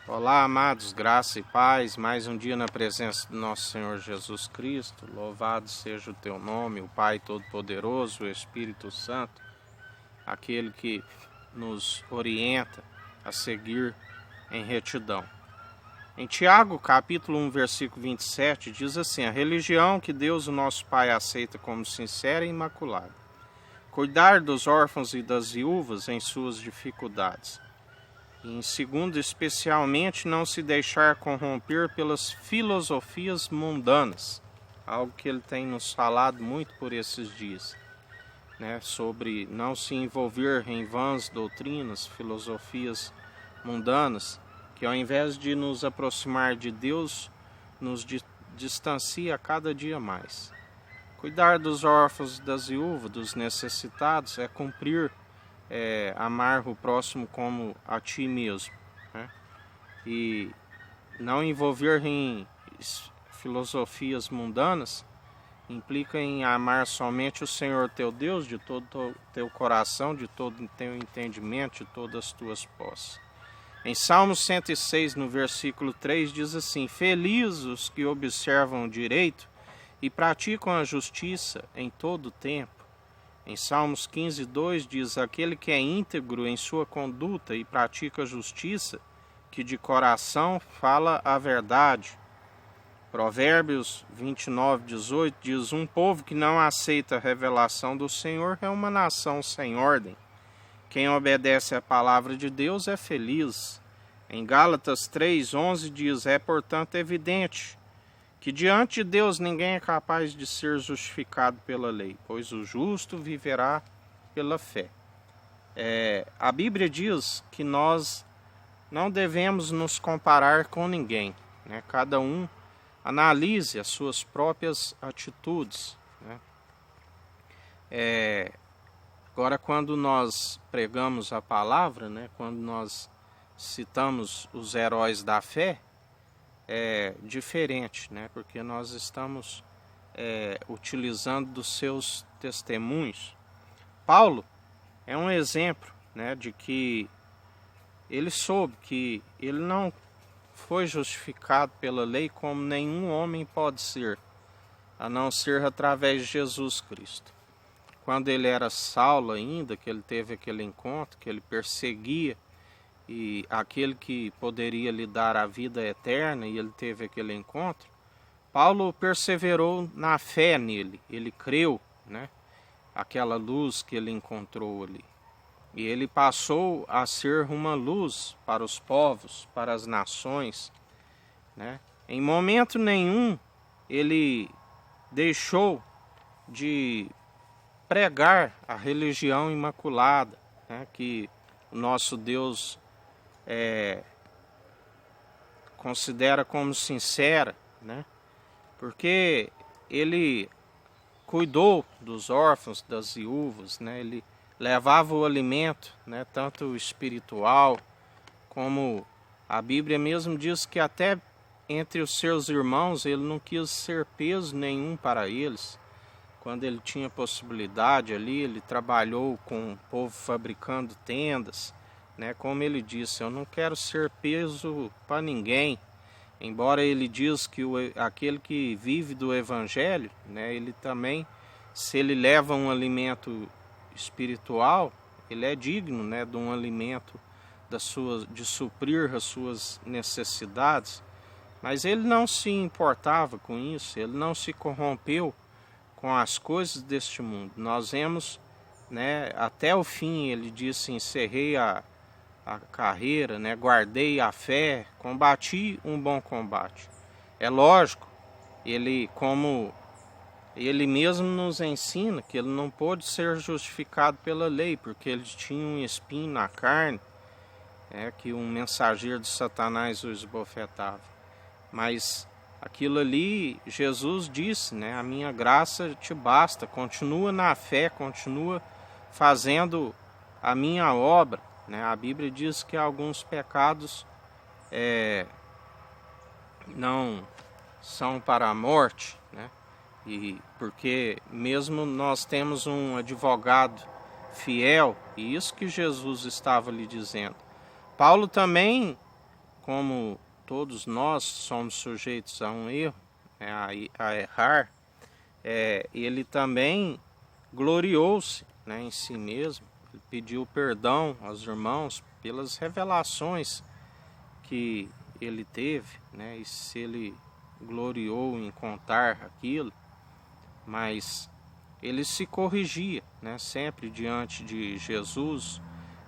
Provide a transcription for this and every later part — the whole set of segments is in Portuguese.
Olá, amados, graça e paz, mais um dia na presença do nosso Senhor Jesus Cristo. Louvado seja o teu nome, o Pai Todo-Poderoso, o Espírito Santo, aquele que nos orienta a seguir em retidão. Em Tiago, capítulo 1, versículo 27, diz assim: a religião que Deus, o nosso Pai, aceita como sincera e imaculada. Cuidar dos órfãos e das viúvas em suas dificuldades. E em segundo, especialmente, não se deixar corromper pelas filosofias mundanas, algo que ele tem nos falado muito por esses dias, né? Sobre não se envolver em vãs doutrinas, filosofias mundanas, que ao invés de nos aproximar de Deus, nos distancia a cada dia mais. Cuidar dos órfãos, das viúvas, dos necessitados é cumprir amar o próximo como a ti mesmo, né? E não envolver em filosofias mundanas implica em amar somente o Senhor teu Deus de todo o teu coração, de todo o teu entendimento, de todas as tuas posses. Em Salmo 106, no versículo 3, diz assim: felizes os que observam o direito e praticam a justiça em todo o tempo. Em Salmos 15, 2 diz: aquele que é íntegro em sua conduta e pratica a justiça, que de coração fala a verdade. Provérbios 29, 18 diz: um povo que não aceita a revelação do Senhor é uma nação sem ordem. Quem obedece à palavra de Deus é feliz. Em Gálatas 3, 11 diz: é portanto evidente que diante de Deus ninguém é capaz de ser justificado pela lei, pois o justo viverá pela fé. A Bíblia diz que nós não devemos nos comparar com ninguém, né? Cada um analise as suas próprias atitudes, né? Agora, quando nós pregamos a palavra, né? Quando nós citamos os heróis da fé, é diferente, né? Porque nós estamos utilizando dos seus testemunhos. Paulo é um exemplo, né, de que ele soube que ele não foi justificado pela lei como nenhum homem pode ser, a não ser através de Jesus Cristo. Quando ele era Saulo ainda, que ele teve aquele encontro, que ele perseguia e aquele que poderia lhe dar a vida eterna, e ele teve aquele encontro, Paulo perseverou na fé nele, ele creu, né? Aquela luz que ele encontrou ali. E ele passou a ser uma luz para os povos, para as nações, né? Em momento nenhum ele deixou de pregar a religião imaculada, né? Que o nosso Deus considera como sincera, né? Porque ele cuidou dos órfãos, das viúvas, né? Ele levava o alimento, né? Tanto espiritual como a Bíblia mesmo diz que até entre os seus irmãos ele não quis ser peso nenhum para eles. Quando ele tinha possibilidade ali, ele trabalhou com o povo fabricando tendas, né? Como ele disse, eu não quero ser peso para ninguém. Embora ele diz que aquele que vive do evangelho, né, ele também, se ele leva um alimento espiritual, ele é digno, né, de um alimento de suprir as suas necessidades. Mas ele não se importava com isso, ele não se corrompeu com as coisas deste mundo. Nós vemos, né, até o fim, ele disse: encerrei a carreira, né? Guardei a fé, combati um bom combate. É lógico, como ele mesmo nos ensina, que ele não pôde ser justificado pela lei, porque ele tinha um espinho na carne, que um mensageiro de Satanás o esbofetava. Mas aquilo ali, Jesus disse, né? A minha graça te basta, continua na fé, continua fazendo a minha obra. A Bíblia diz que alguns pecados não são para a morte, né? E porque mesmo nós temos um advogado fiel, e isso que Jesus estava lhe dizendo. Paulo também como todos nós somos sujeitos a um erro, né, a errar, ele também gloriou-se, né, em si mesmo. Ele pediu perdão aos irmãos pelas revelações que ele teve, né, e se ele gloriou em contar aquilo, mas ele se corrigia, né, sempre diante de Jesus.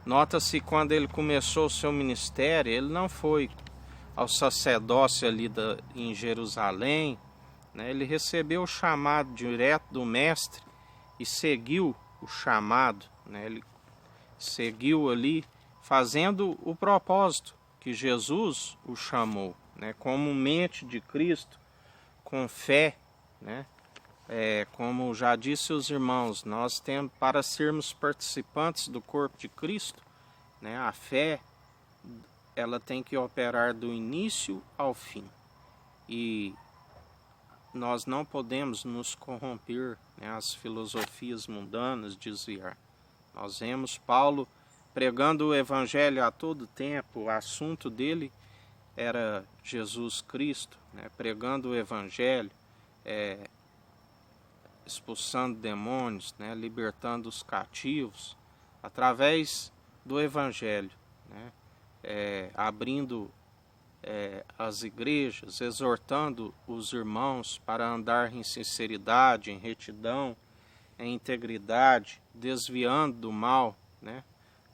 Nota-se quando ele começou o seu ministério, ele não foi ao sacerdócio ali em Jerusalém, né, ele recebeu o chamado direto do mestre e seguiu o chamado, né, ele seguiu ali fazendo o propósito que Jesus o chamou, né, como mente de Cristo, com fé, né. Como já disse os irmãos, nós temos, para sermos participantes do corpo de Cristo, né, a fé, ela tem que operar do início ao fim. E nós não podemos nos corromper, né, as filosofias mundanas, desviar. Nós vemos Paulo pregando o evangelho a todo tempo, o assunto dele era Jesus Cristo, né, pregando o evangelho, expulsando demônios, né, libertando os cativos, através do Evangelho, né, abrindo as igrejas, exortando os irmãos para andar em sinceridade, em retidão, em integridade, desviando do mal, né.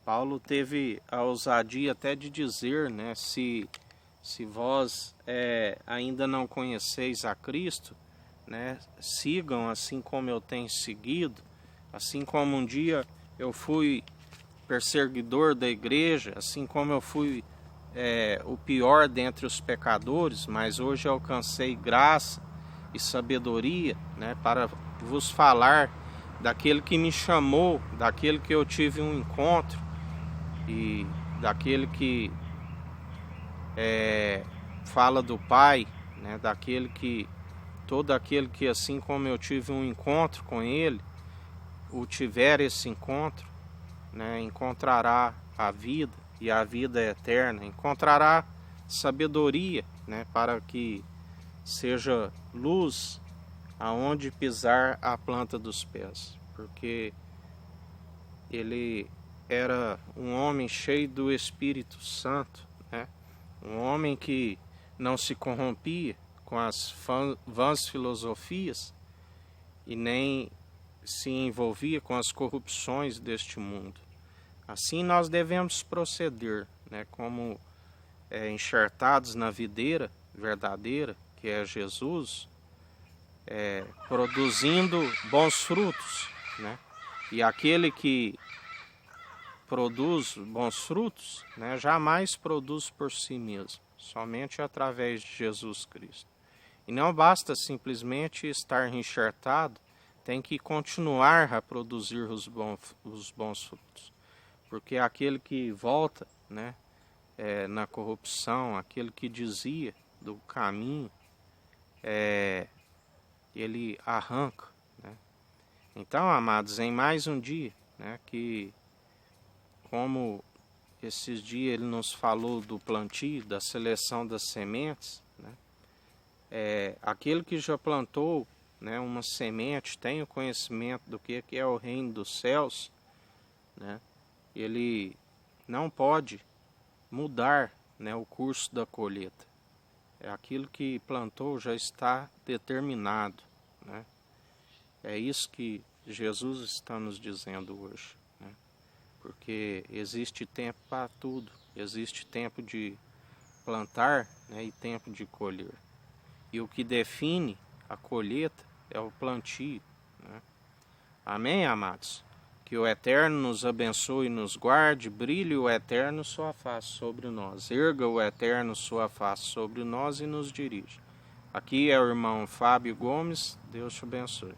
Paulo teve a ousadia até de dizer, né, se vós ainda não conheceis a Cristo, né, sigam assim como eu tenho seguido, assim como um dia eu fui perseguidor da igreja, assim como eu fui o pior dentre os pecadores, mas hoje alcancei graça e sabedoria, né, para vos falar daquele que me chamou, daquele que eu tive um encontro e daquele que fala do Pai, né, daquele que todo aquele que, assim como eu tive um encontro com ele, ou tiver esse encontro, né, encontrará a vida, e a vida é eterna, encontrará sabedoria, né, para que seja luz aonde pisar a planta dos pés, porque ele era um homem cheio do Espírito Santo, né, um homem que não se corrompia com as vãs filosofias e nem se envolvia com as corrupções deste mundo. Assim nós devemos proceder, né, como enxertados na videira verdadeira, que é Jesus, produzindo bons frutos, né? E aquele que produz bons frutos, né, jamais produz por si mesmo, somente através de Jesus Cristo. E não basta simplesmente estar enxertado, tem que continuar a produzir os bons frutos. Porque aquele que volta, né, na corrupção, aquele que desvia do caminho, ele arranca, né? Então, amados, em mais um dia, né, que como esses dias ele nos falou do plantio, da seleção das sementes, né, aquele que já plantou, né, uma semente, tem o conhecimento do que é o reino dos céus, né, ele não pode mudar, né, o curso da colheita. Aquilo que plantou já está determinado, né? É isso que Jesus está nos dizendo hoje, né? Porque existe tempo para tudo, existe tempo de plantar, né, e tempo de colher. E o que define a colheita é o plantio, né? Amém, amados? Que o Eterno nos abençoe e nos guarde, brilhe o Eterno sua face sobre nós, erga o Eterno sua face sobre nós e nos dirija. Aqui é o irmão Fábio Gomes, Deus te abençoe.